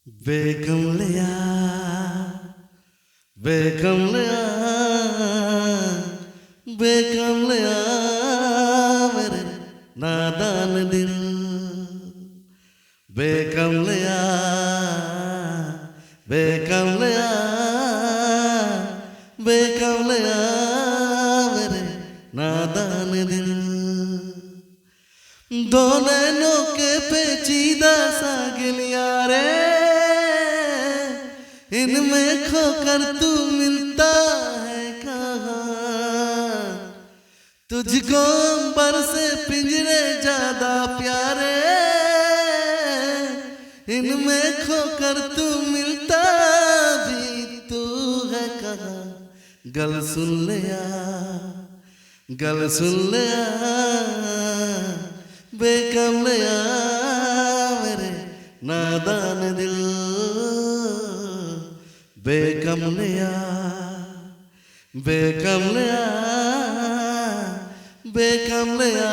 बेकमलिया बेकमलिया बेकमलिया मेरे नादान दिल बेकमलिया बेकमलिया बेकमलिया मेरे नादान दिल दो नैनों के पेचीदा सा गिलिया रे इनमें खोकर तू मिलता है कहाँ तुझको अंबर से पिंजरे ज्यादा प्यारे इनमें खोकर तू मिलता भी तू है कहाँ गल सुन लिया गल सुन लिया बेकमलिया मेरे नादान दिल बेकमलिया बेकमलिया बेकमलिया